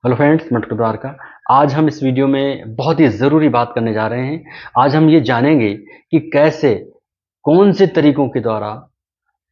Hello friends, मैं doctor Dwarka. आज हम इस वीडियो में बहुत ही ज़रूरी बात करने जा रहे हैं। आज हम ये जानेंगे कि कैसे, कौन से तरीकों के द्वारा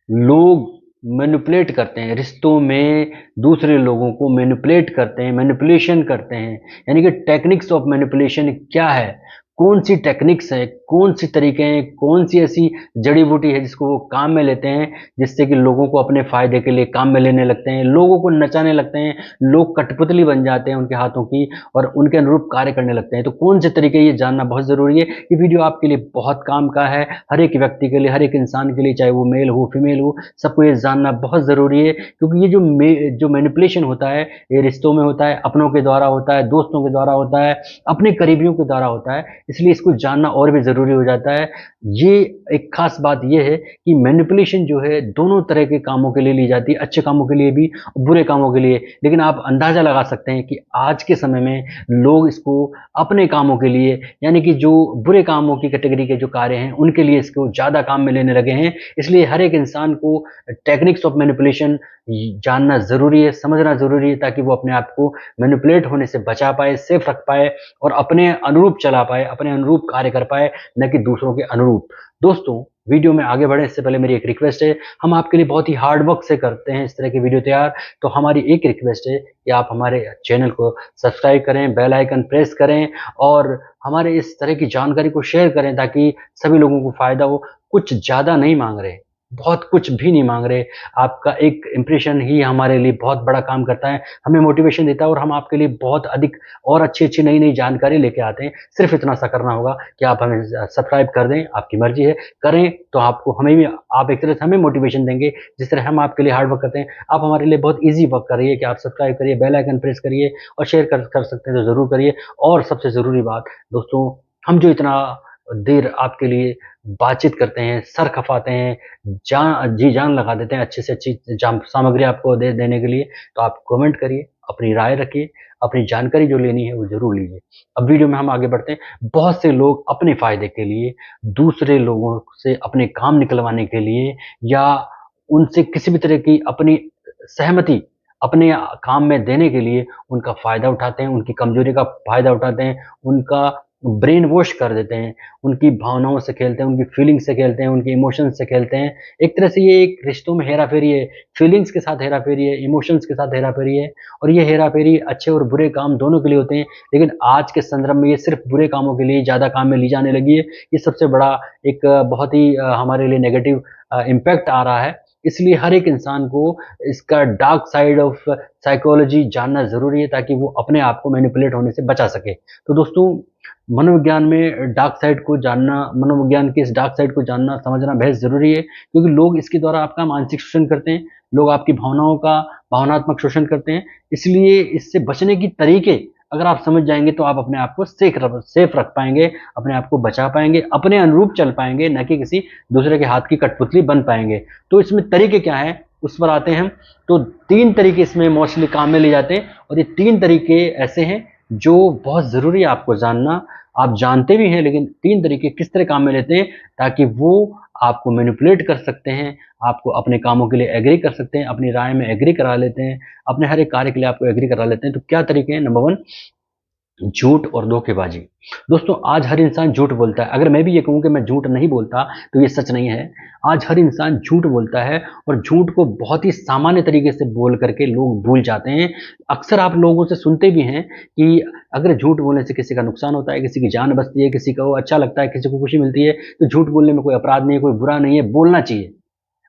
लोग मैनिपुलेट करते हैं, रिश्तों में दूसरे लोगों को मैनिपुलेट करते हैं, मैनिपुलेशन करते हैं। यानी कि टेक्निक्स ऑफ मैनिपुलेशन क्या है, कौन सी टेक्निक्स है, कौन सी तरीके हैं, कौन सी ऐसी जड़ी बूटी है जिसको वो काम में लेते हैं, जिससे कि लोगों को अपने फ़ायदे के लिए काम में लेने लगते हैं, लोगों को नचाने लगते हैं, लोग कठपुतली बन जाते हैं उनके हाथों की और उनके अनुरूप कार्य करने लगते हैं। तो कौन से तरीके, ये जानना बहुत ज़रूरी है। ये वीडियो आपके लिए बहुत काम का है, हर एक व्यक्ति के लिए, हर एक इंसान के लिए, चाहे वो मेल हो, फीमेल हो, सबको ये जानना बहुत ज़रूरी है। क्योंकि ये जो मैनिपुलेशन होता है, ये रिश्तों में होता है, अपनों के द्वारा होता है, दोस्तों के द्वारा होता है, अपने करीबियों के द्वारा होता है, इसलिए इसको जानना और भी ज़रूरी हो जाता है। ये एक ख़ास बात ये है कि मैनिपुलेशन जो है दोनों तरह के कामों के लिए ली जाती है, अच्छे कामों के लिए भी, बुरे कामों के लिए। लेकिन आप अंदाज़ा लगा सकते हैं कि आज के समय में लोग इसको अपने कामों के लिए, यानी कि जो बुरे कामों की कैटेगरी के जो कार्य हैं, उनके लिए इसको ज़्यादा काम में लेने लगे हैं। इसलिए हर एक इंसान को टेक्निक्स ऑफ मैनिपुलेशन जानना ज़रूरी है, समझना ज़रूरी है, ताकि वो अपने आप को मैनिपुलेट होने से बचा पाए, सेफ रख पाए और अपने अनुरूप चला पाए, अपने अनुरूप कार्य कर पाए, न कि दूसरों के अनुरूप। दोस्तों, वीडियो में आगे बढ़ें इससे पहले मेरी एक रिक्वेस्ट है, हम आपके लिए बहुत ही हार्ड वर्क से करते हैं इस तरह की वीडियो तैयार। तो हमारी एक रिक्वेस्ट है कि आप हमारे चैनल को सब्सक्राइब करें, बेल आइकन प्रेस करें और हमारे इस तरह की जानकारी को शेयर करें, ताकि सभी लोगों को फ़ायदा हो। कुछ ज़्यादा नहीं माँग रहे, बहुत कुछ भी नहीं माँग रहे। आपका एक इम्प्रेशन ही हमारे लिए बहुत बड़ा काम करता है, हमें मोटिवेशन देता है और हम आपके लिए बहुत अधिक और अच्छी-अच्छी नई-नई जानकारी लेके आते हैं। सिर्फ़ इतना सा करना होगा कि आप हमें सब्सक्राइब कर दें, आपकी मर्ज़ी है। करें तो आपको, हमें भी, आप एक तरह से हमें मोटिवेशन देंगे, जिस तरह हम आपके लिए हार्ड वर्क करते हैं। आप हमारे लिए बहुत ईज़ी वर्क कर रही है कि आप सब्सक्राइब करिए, बेल आइकन प्रेस करिए और शेयर कर सकते हैं तो ज़रूर करिए। और सबसे ज़रूरी बात दोस्तों, हम जो इतना देर आपके लिए बातचीत करते हैं, सर खपाते हैं, जी जान लगा देते हैं अच्छी से अच्छी सामग्री आपको देने के लिए, तो आप कमेंट करिए, अपनी राय रखिए, अपनी जानकारी जो लेनी है वो ज़रूर लीजिए। अब वीडियो में हम आगे बढ़ते हैं। बहुत से लोग अपने फ़ायदे के लिए, दूसरे लोगों से अपने काम निकलवाने के लिए या उनसे किसी भी तरह की अपनी सहमति अपने काम में देने के लिए उनका फ़ायदा उठाते हैं, उनकी कमज़ोरी का फ़ायदा उठाते हैं, उनका ब्रेन वॉश कर देते हैं, उनकी भावनाओं से खेलते हैं, उनकी फीलिंग्स से खेलते हैं, उनके इमोशंस से खेलते हैं। एक तरह से ये एक रिश्तों में हेरा-फेरी है, फीलिंग्स के साथ हेरा-फेरी है, इमोशंस के साथ हेरा-फेरी है और ये हेरा-फेरी अच्छे और बुरे काम दोनों के लिए होते हैं। लेकिन आज के संदर्भ में ये सिर्फ़ बुरे कामों के लिए ज़्यादा काम में ली जाने लगी है। ये सबसे बड़ा एक बहुत ही हमारे लिए नेगेटिव इम्पैक्ट आ रहा है। इसलिए हर एक इंसान को इसका डार्क साइड ऑफ साइकोलॉजी जानना ज़रूरी है, ताकि वो अपने आप को मैनिपुलेट होने से बचा सके। तो दोस्तों, मनोविज्ञान में डार्क साइड को जानना, मनोविज्ञान के इस डार्क साइड को जानना, समझना बेहद ज़रूरी है, क्योंकि लोग इसके द्वारा आपका मानसिक शोषण करते हैं, लोग आपकी भावनाओं का भावनात्मक शोषण करते हैं। इसलिए इससे बचने की तरीके अगर आप समझ जाएँगे तो आप अपने आप को सेफ रख पाएँगे, अपने आप को बचा पाएँगे, अपने अनुरूप चल पाएँगे, ना कि किसी दूसरे के हाथ की कठपुतली बन पाएँगे। तो इसमें तरीके क्या हैं, उस पर आते हैं हम। तो 3 तरीके इसमें मोस्टली काम में लिए जाते हैं और ये 3 तरीके ऐसे हैं जो बहुत ज़रूरी है आपको जानना। आप जानते भी हैं, लेकिन 3 तरीके किस तरह काम में लेते हैं, ताकि वो आपको मैनिपुलेट कर सकते हैं, आपको अपने कामों के लिए एग्री कर सकते हैं, अपनी राय में एग्री करा लेते हैं, अपने हर एक कार्य के लिए आपको एग्री करा लेते हैं। तो क्या तरीके हैं? नंबर 1, झूठ और धोखेबाजी। दोस्तों, आज हर इंसान झूठ बोलता है। अगर मैं भी ये कहूँ कि मैं झूठ नहीं बोलता, तो ये सच नहीं है। आज हर इंसान झूठ बोलता है और झूठ को बहुत ही सामान्य तरीके से बोल करके लोग भूल जाते हैं। अक्सर आप लोगों से सुनते भी हैं कि अगर झूठ बोलने से किसी का नुकसान होता है, किसी की जान बचती है, किसी को अच्छा लगता है, किसी को खुशी मिलती है, तो झूठ बोलने में कोई अपराध नहीं है, कोई बुरा नहीं है, बोलना चाहिए।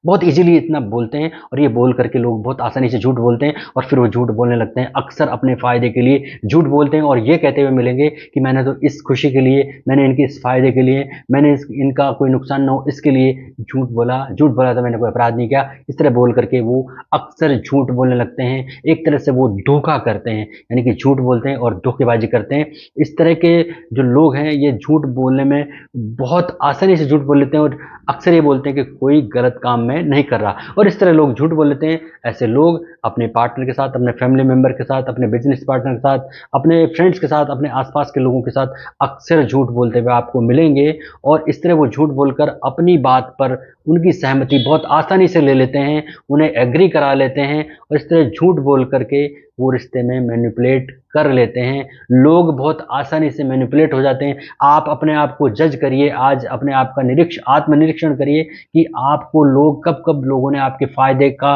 बहुत ईज़िली इतना बोलते हैं और ये बोल करके लोग बहुत आसानी से झूठ बोलते हैं और फिर वो झूठ बोलने लगते हैं। अक्सर अपने फ़ायदे के लिए झूठ बोलते हैं और ये कहते हुए मिलेंगे कि मैंने तो इस खुशी के लिए, मैंने इनके इस फ़ायदे के लिए, मैंने इनका कोई नुकसान ना हो इसके लिए झूठ बोला तो मैंने कोई अपराध नहीं किया। इस तरह बोल करके वो अक्सर झूठ बोलने लगते हैं। एक तरह से वो धोखा करते हैं, यानी कि झूठ बोलते हैं और धोखेबाज़ी करते हैं। इस तरह के जो लोग हैं, ये झूठ बोलने में बहुत आसानी से झूठ बोल लेते हैं और अक्सर ये बोलते हैं कि कोई गलत काम मैं नहीं कर रहा और इस तरह लोग झूठ बोल लेते हैं। ऐसे लोग अपने पार्टनर के साथ, अपने फैमिली मेंबर के साथ, अपने बिजनेस पार्टनर के साथ, अपने फ्रेंड्स के साथ, अपने आसपास के लोगों के साथ अक्सर झूठ बोलते हुए आपको मिलेंगे और इस तरह वो झूठ बोलकर अपनी बात पर उनकी सहमति बहुत आसानी से ले लेते हैं, उन्हें एग्री करा लेते हैं और इस तरह झूठ बोल करके वो रिश्ते में मैनिपुलेट कर लेते हैं। लोग बहुत आसानी से मैनिपुलेट हो जाते हैं। आप अपने आप को जज करिए, आज अपने आप का आत्मनिरीक्षण करिए कि आपको लोग कब कब लोगों ने आपके फायदे का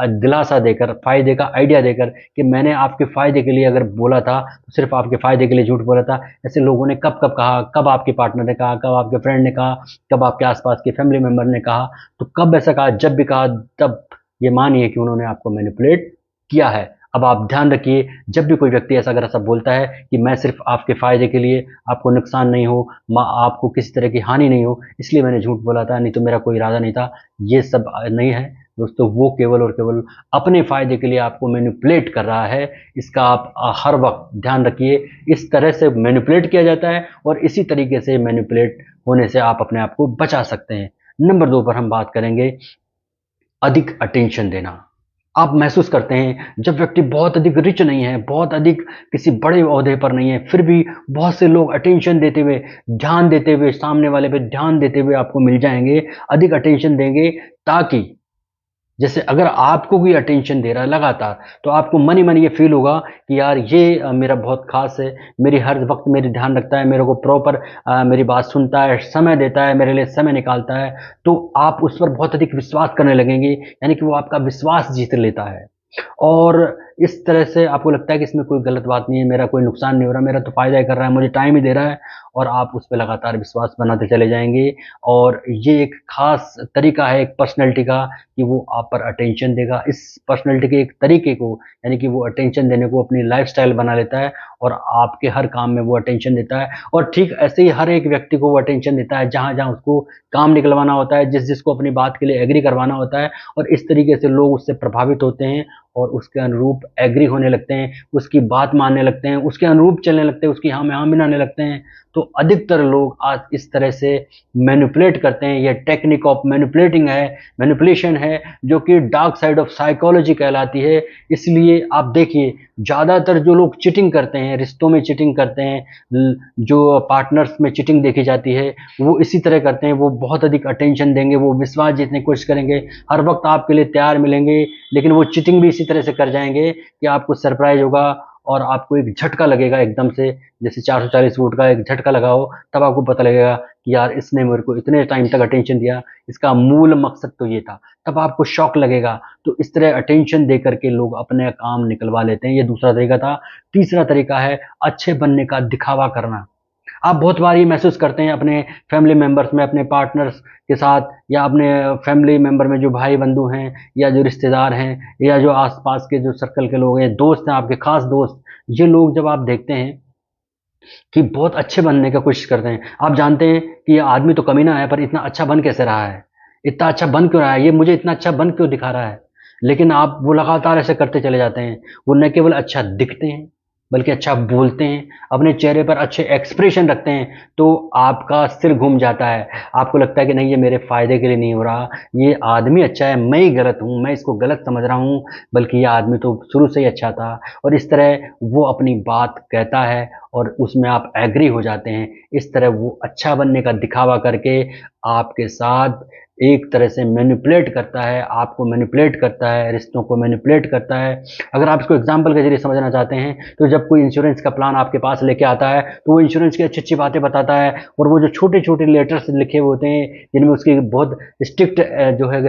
दिलासा देकर, फायदे का आइडिया देकर कि मैंने आपके फायदे के लिए अगर बोला था तो सिर्फ आपके फायदे के लिए झूठ बोला था, ऐसे लोगों ने कब कब कहा, कब आपके पार्टनर ने कहा, कब आपके फ्रेंड ने कहा, कब आपके आसपास के फैमिली मेंबर ने कहा, तो कब ऐसा कहा, जब भी कहा तब ये मानिए कि उन्होंने आपको मैनिपुलेट किया है। अब आप ध्यान रखिए, जब भी कोई व्यक्ति ऐसा अगर ऐसा बोलता है कि मैं सिर्फ आपके फायदे के लिए, आपको नुकसान नहीं हो, आपको किसी तरह की हानि नहीं हो, इसलिए मैंने झूठ बोला था, नहीं तो मेरा कोई इरादा नहीं था, ये सब नहीं है दोस्तों। वो केवल और केवल अपने फायदे के लिए आपको मैनिपुलेट कर रहा है। इसका आप हर वक्त ध्यान रखिए। इस तरह से मैनिपुलेट किया जाता है और इसी तरीके से मैनिपुलेट होने से आप अपने आप को बचा सकते हैं। नंबर 2 पर हम बात करेंगे अधिक अटेंशन देना। आप महसूस करते हैं जब व्यक्ति बहुत अधिक रिच नहीं है, बहुत अधिक किसी बड़े ओहदे पर नहीं है, फिर भी बहुत से लोग अटेंशन देते हुए, ध्यान देते हुए, सामने वाले पे ध्यान देते हुए आपको मिल जाएंगे, अधिक अटेंशन देंगे, ताकि जैसे अगर आपको कोई अटेंशन दे रहा है लगातार, तो आपको मन ही मन ये फील होगा कि यार ये मेरा बहुत खास है, मेरी हर वक्त मेरी ध्यान रखता है, मेरे को प्रॉपर मेरी बात सुनता है, समय देता है, मेरे लिए समय निकालता है, तो आप उस पर बहुत अधिक विश्वास करने लगेंगे, यानी कि वो आपका विश्वास जीत लेता है। और इस तरह से आपको लगता है कि इसमें कोई गलत बात नहीं है, मेरा कोई नुकसान नहीं हो रहा, मेरा तो फ़ायदा ही कर रहा है, मुझे टाइम ही दे रहा है, और आप उस पे लगातार विश्वास बनाते चले जाएँगे। और ये एक ख़ास तरीका है एक पर्सनैलिटी का कि वो आप पर अटेंशन देगा। इस पर्सनैलिटी के एक तरीके को, यानी कि वो अटेंशन देने को अपनी लाइफ़स्टाइल बना लेता है और आपके हर काम में वो अटेंशन देता है। और ठीक ऐसे ही हर एक व्यक्ति को वो अटेंशन देता है जहाँ-जहाँ उसको काम निकलवाना होता है, जिस-जिस को अपनी बात के लिए एग्री करवाना होता है, और इस तरीके से लोग उससे प्रभावित होते हैं और उसके अनुरूप एग्री होने लगते हैं, उसकी बात मानने लगते हैं, उसके अनुरूप चलने लगते हैं, उसकी हाँ में हाँ मिलाने लगते हैं। तो अधिकतर लोग आज इस तरह से मैनिपुलेट करते हैं। ये टेक्निक ऑफ मैनिपुलेटिंग है, मैनिपुलेशन है, जो कि डार्क साइड ऑफ साइकोलॉजी कहलाती है। इसलिए आप देखिए, ज़्यादातर जो लोग चीटिंग करते हैं, रिश्तों में चीटिंग करते हैं, जो पार्टनर्स में चीटिंग देखी जाती है, वो इसी तरह करते हैं। वो बहुत अधिक अटेंशन देंगे, वो विश्वास जीतने की कोशिश करेंगे, हर वक्त आपके लिए तैयार मिलेंगे, लेकिन वो चीटिंग भी इसी तरह से कर जाएंगे कि आपको सरप्राइज होगा और आपको एक झटका लगेगा एकदम से, जैसे 440 वोल्ट का एक झटका लगा हो, तब आपको पता लगेगा कि यार इसने मेरे को इतने टाइम तक अटेंशन दिया, इसका मूल मकसद तो ये था, तब आपको शॉक लगेगा। तो इस तरह अटेंशन दे करके लोग अपने काम निकलवा लेते हैं। ये दूसरा तरीका था। तीसरा तरीका है अच्छे बनने का दिखावा करना। आप बहुत बार ये महसूस करते हैं अपने फैमिली मेंबर्स में, अपने पार्टनर्स के साथ, या अपने फैमिली मेंबर में जो भाई बंधु हैं, या जो रिश्तेदार हैं, या जो आसपास के जो सर्कल के लोग हैं, दोस्त हैं, आपके खास दोस्त, ये लोग जब आप देखते हैं कि बहुत अच्छे बनने का कोशिश करते हैं, आप जानते हैं कि ये आदमी तो कमीना है, पर इतना अच्छा बन कैसे रहा है, इतना अच्छा बन क्यों रहा है, ये मुझे इतना अच्छा बन क्यों दिखा रहा है। लेकिन आप वो लगातार ऐसे करते चले जाते हैं। वो न केवल अच्छा दिखते हैं, बल्कि अच्छा बोलते हैं, अपने चेहरे पर अच्छे एक्सप्रेशन रखते हैं, तो आपका सिर घूम जाता है। आपको लगता है कि नहीं, ये मेरे फ़ायदे के लिए नहीं हो रहा, ये आदमी अच्छा है, मैं ही गलत हूँ, मैं इसको गलत समझ रहा हूँ, बल्कि ये आदमी तो शुरू से ही अच्छा था। और इस तरह वो अपनी बात कहता है और उसमें आप एग्री हो जाते हैं। इस तरह वो अच्छा बनने का दिखावा करके आपके साथ एक तरह से मैनिपुलेट करता है, आपको मैनिपुलेट करता है, रिश्तों को मैनिपुलेट करता है। अगर आप इसको एग्जाम्पल के जरिए समझना चाहते हैं, तो जब कोई इंश्योरेंस का प्लान आपके पास लेके आता है, तो वो इंश्योरेंस की अच्छी-अच्छी बातें बताता है, और वो जो छोटे-छोटे लेटर्स लिखे हुए होते हैं, जिनमें उसकी बहुत स्ट्रिक्ट जो है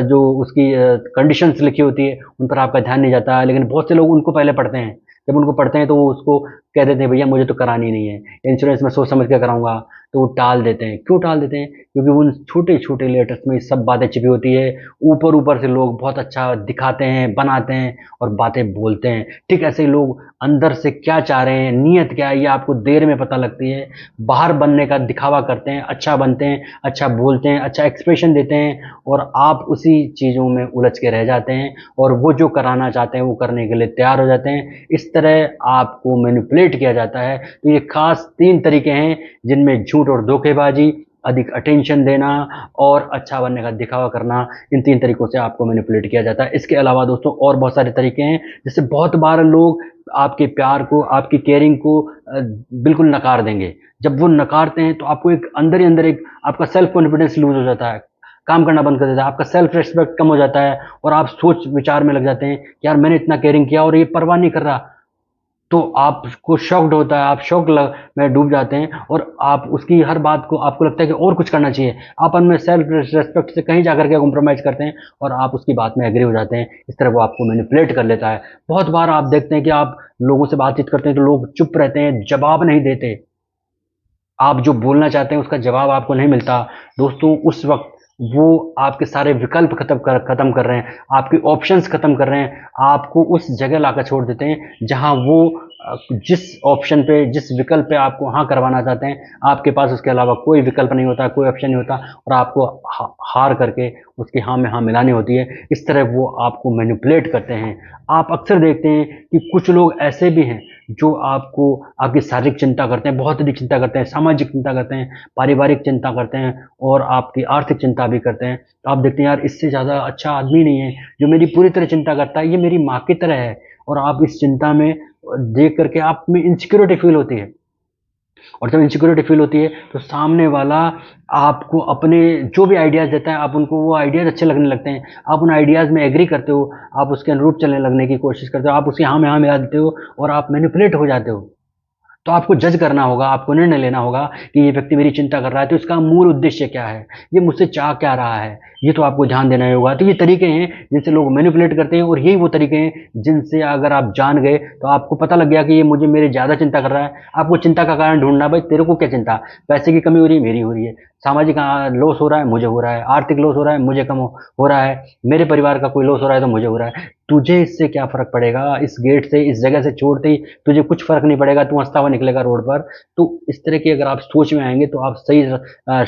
जो उसकी कंडीशंस लिखी होती है, उन पर आपका ध्यान नहीं जाता है। लेकिन बहुत से लोग उनको पहले पढ़ते हैं। जब उनको पढ़ते हैं तो वो उसको कह देते हैं, भैया मुझे तो करानी नहीं है, इंश्योरेंस मैं सोच समझ के कराऊंगा। तो वो टाल देते हैं। क्यों टाल देते हैं? क्योंकि उन छोटे-छोटे लेटर्स में सब बातें छिपी होती है। ऊपर-ऊपर से लोग बहुत अच्छा दिखाते हैं, बनाते हैं और बातें बोलते हैं। ठीक ऐसे ही लोग अंदर से क्या चाह रहे हैं, नीयत क्या है, ये आपको देर में पता लगती है। बाहर बनने का दिखावा करते हैं, अच्छा बनते हैं, अच्छा बोलते हैं, अच्छा एक्सप्रेशन देते हैं, और आप उसी चीज़ों में उलझ के रह जाते हैं, और वो जो कराना चाहते हैं वो करने के लिए तैयार हो जाते हैं। इस तरह आपको मैनिपुलेट किया जाता है। तो ये खास 3 तरीके हैं जिनमें झूठ और धोखेबाजी, अधिक अटेंशन देना और अच्छा बनने का दिखावा करना, इन 3 तरीकों से आपको मैनिपुलेट किया जाता है। इसके अलावा दोस्तों और बहुत सारे तरीके हैं, जैसे बहुत बार लोग आपके प्यार को, आपकी केयरिंग को बिल्कुल नकार देंगे। जब वो नकारते हैं तो आपको एक अंदर ही अंदर एक आपका सेल्फ कॉन्फिडेंस लूज़ हो जाता है। काम करना बंद कर देता है, आपका सेल्फ रिस्पेक्ट कम हो जाता है और आप सोच विचार में लग जाते हैं कि यार मैंने इतना केयरिंग किया और ये परवाह नहीं कर रहा। तो आपको शॉक्ड होता है, आप में डूब जाते हैं और आप उसकी हर बात को आपको लगता है कि और कुछ करना चाहिए। आप उनमें सेल्फ रिस्पेक्ट से कहीं जाकर के कॉम्प्रोमाइज़ करते हैं और आप उसकी बात में एग्री हो जाते हैं। इस तरह वो आपको मैनिपुलेट कर लेता है। बहुत बार आप देखते हैं कि आप लोगों से बातचीत करते हैं तो लोग चुप रहते हैं, जवाब नहीं देते। आप जो बोलना चाहते हैं उसका जवाब आपको नहीं मिलता। दोस्तों उस वक़्त वो आपके सारे विकल्प खत्म कर रहे हैं, आपके ऑप्शंस खत्म कर रहे हैं, आपको उस जगह लाकर छोड़ देते हैं जहाँ वो जिस ऑप्शन पे, जिस विकल्प पे आपको हाँ करवाना चाहते हैं, आपके पास उसके अलावा कोई विकल्प नहीं होता, कोई ऑप्शन नहीं होता और आपको हार करके उसकी हाँ में हाँ मिलानी होती है। इस तरह वो आपको मैनिपुलेट करते हैं। आप अक्सर देखते हैं कि कुछ लोग ऐसे भी हैं जो आपको आपकी शारीरिक चिंता करते हैं, बहुत अधिक चिंता करते हैं, सामाजिक चिंता करते हैं, पारिवारिक चिंता करते हैं और आपकी आर्थिक चिंता भी करते हैं। तो आप देखते हैं यार इससे ज़्यादा अच्छा आदमी नहीं है जो मेरी पूरी तरह चिंता करता है, ये मेरी माँ की तरह है। और आप इस चिंता में देख करके आप में इनसिक्योरिटी फील होती है और जब इनसिक्योरिटी फील होती है तो सामने वाला आपको अपने जो भी आइडियाज़ देता है आप उनको वो आइडियाज़ अच्छे लगने लगते हैं, आप उन आइडियाज़ में एग्री करते हो, आप उसके अनुरूप चलने लगने की कोशिश करते हो, आप उसकी हाँ में हाँ मिला देते हो और आप मैनिपुलेट हो जाते हो। तो आपको जज करना होगा, आपको निर्णय लेना होगा कि ये व्यक्ति मेरी चिंता कर रहा है तो इसका मूल उद्देश्य क्या है, ये मुझसे चाह क्या रहा है, ये तो आपको ध्यान देना ही होगा। तो ये तरीके हैं जिनसे लोग मैनिपुलेट करते हैं और यही वो तरीके हैं जिनसे अगर आप जान गए तो आपको पता लग गया कि ये मुझे मेरे ज़्यादा चिंता कर रहा है। आपको चिंता का कारण ढूंढना, भाई तेरे को क्या चिंता, पैसे की कमी हो रही है मेरी हो रही है, सामाजिक लॉस हो रहा है मुझे हो रहा है, आर्थिक लॉस हो रहा है मुझे कम हो रहा है, मेरे परिवार का कोई लॉस हो रहा है तो मुझे हो रहा है। तुझे इससे क्या फ़र्क पड़ेगा, इस गेट से इस जगह से छोड़ते ही तुझे कुछ फ़र्क नहीं पड़ेगा, तू हँसता हुआ निकलेगा रोड पर। तो इस तरह की अगर आप सोच में आएँगे तो आप सही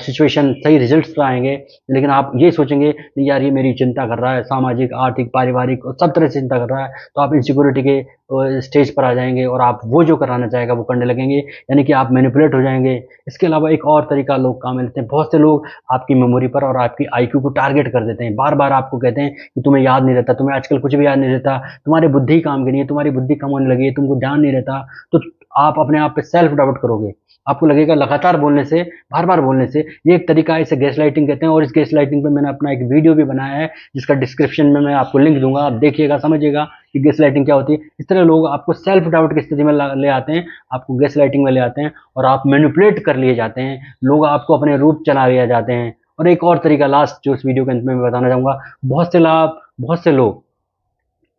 सिचुएशन, सही रिज़ल्ट्स पे आएँगे। लेकिन आप ये सोचेंगे कि यार ये मेरी चिंता कर रहा है, सामाजिक, आर्थिक, पारिवारिक और सब तरह से चिंता कर रहा है, तो आप इनसिक्योरिटी के स्टेज पर आ जाएँगे और आप वो जो कराना चाहेगा वो करने लगेंगे, यानी कि आप मैनिपुलेट हो जाएँगे। इसके अलावा एक और तरीका लोग काम में लेते हैं, बहुत से लोग आपकी मेमोरी पर और आपकी आईक्यू को टारगेट कर देते हैं। बार-बार आपको कहते हैं कि तुम्हें याद नहीं रहता, तुम्हें आजकल कुछ भी याद नहीं रहता, तुम्हारी बुद्धि काम की नहीं है, तुम्हारी बुद्धि कम होने लगी है, तुमको ध्यान नहीं रहता। तो आप अपने आप पे सेल्फ डाउट करोगे। आपको लगेगा लगातार बोलने से, बार-बार बोलने से, ये एक तरीका है, इसे गैसलाइटिंग कहते हैं और इस गैसलाइटिंग पे मैंने अपना एक वीडियो भी बनाया है, जिसका डिस्क्रिप्शन में मैं आपको लिंक दूँगा। आप देखिएगा, समझिएगा कि गैसलाइटिंग क्या होती है। इस तरह लोग आपको सेल्फ डाउट की स्थिति में ले आते हैं, आपको गैसलाइटिंग में ले आते हैं और आप मैनिपुलेट कर लिए जाते हैं। लोग आपको अपने रूप चला लिया जाते हैं। और एक और तरीका लास्ट जो इस वीडियो के अंत में मैं बताना चाहूँगा, बहुत से लोग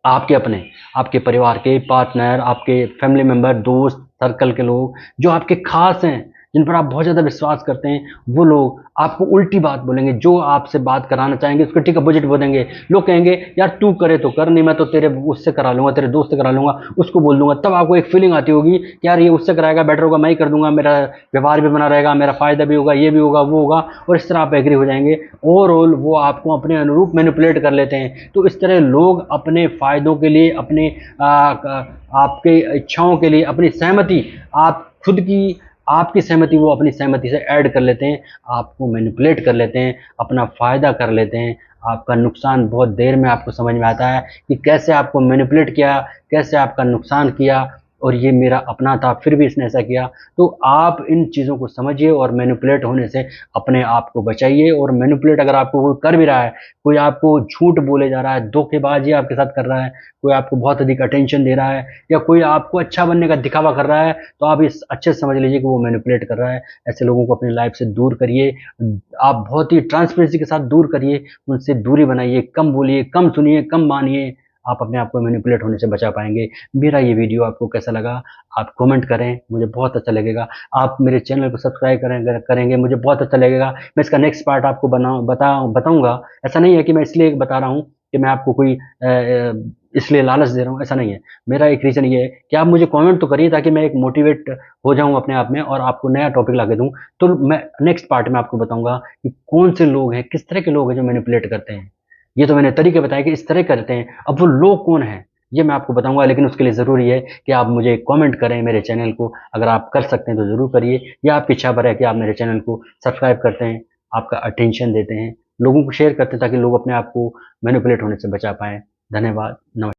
आपके अपने, आपके परिवार के पार्टनर, आपके फैमिली मेंबर, दोस्त, सर्कल के लोग जो आपके खास हैं, जिन पर आप बहुत ज़्यादा विश्वास करते हैं, वो लोग आपको उल्टी बात बोलेंगे। जो आपसे बात कराना चाहेंगे उसका ठीक अपोजिट बोलेंगे। लोग कहेंगे यार तू करे तो कर, नहीं मैं तो तेरे उससे करा लूँगा, तेरे दोस्त से करा लूँगा, उसको बोल दूँगा। तब आपको एक फीलिंग आती होगी कि यार ये उससे कराएगा, बेटर होगा मैं ही कर दूँगा, मेरा व्यवहार भी बना रहेगा, मेरा फ़ायदा भी होगा, ये भी होगा, वो होगा और इस तरह आप एग्री हो जाएँगे। ओवरऑल वो आपको अपने अनुरूप मैनिपुलेट कर लेते हैं। तो इस तरह लोग अपने फ़ायदों के लिए, अपने आपके इच्छाओं के लिए, अपनी सहमति आप खुद की आपकी सहमति वो अपनी सहमति से ऐड कर लेते हैं, आपको मैनिपुलेट कर लेते हैं, अपना फ़ायदा कर लेते हैं। आपका नुकसान बहुत देर में आपको समझ में आता है कि कैसे आपको मैनिपुलेट किया, कैसे आपका नुकसान किया और ये मेरा अपना था, फिर भी इसने ऐसा किया। तो आप इन चीज़ों को समझिए और मैनिपुलेट होने से अपने आप को बचाइए। और मैनिपुलेट अगर आपको कोई कर भी रहा है, कोई आपको झूठ बोले जा रहा है, धोखेबाज़ी आपके साथ कर रहा है, कोई आपको बहुत अधिक अटेंशन दे रहा है या कोई आपको अच्छा बनने का दिखावा कर रहा है, तो आप इस अच्छे से समझ लीजिए कि वो मैनिपुलेट कर रहा है। ऐसे लोगों को अपनी लाइफ़ से दूर करिए। आप बहुत ही ट्रांसपेरेंसी के साथ दूर करिए, उनसे दूरी बनाइए, कम बोलिए, कम सुनिए, कम मानिए। आप अपने आप को मैनिपुलेट होने से बचा पाएँगे। मेरा ये वीडियो आपको कैसा लगा? आप कमेंट करें, मुझे बहुत अच्छा लगेगा। आप मेरे चैनल को सब्सक्राइब करेंगे, मुझे बहुत अच्छा लगेगा। मैं इसका नेक्स्ट पार्ट आपको बताऊँगा। ऐसा नहीं है कि मैं इसलिए बता रहा हूँ कि मैं आपको कोई इसलिए लालच दे रहा हूँ, ऐसा नहीं है। मेरा एक रीज़न ये है कि आप मुझे कमेंट तो करिए ताकि मैं एक मोटिवेट हो जाऊँ अपने आप में और आपको नया टॉपिक ला के दूँ। तो मैं नेक्स्ट पार्ट में आपको बताऊँगा कि कौन से लोग हैं, किस तरह के लोग हैं जो मैनिपुलेट करते हैं। ये तो मैंने तरीके बताए कि इस तरह करते हैं, अब वो लोग कौन हैं, ये मैं आपको बताऊँगा। लेकिन उसके लिए ज़रूरी है कि आप मुझे कमेंट करें मेरे चैनल को। अगर आप कर सकते हैं तो ज़रूर करिए, या आपकी इच्छा पर है कि आप मेरे चैनल को सब्सक्राइब करते हैं, आपका अटेंशन देते हैं, लोगों को शेयर करते हैं ताकि लोग अपने आप को मैनिपुलेट होने से बचा पाएँ। धन्यवाद। नमस्कार।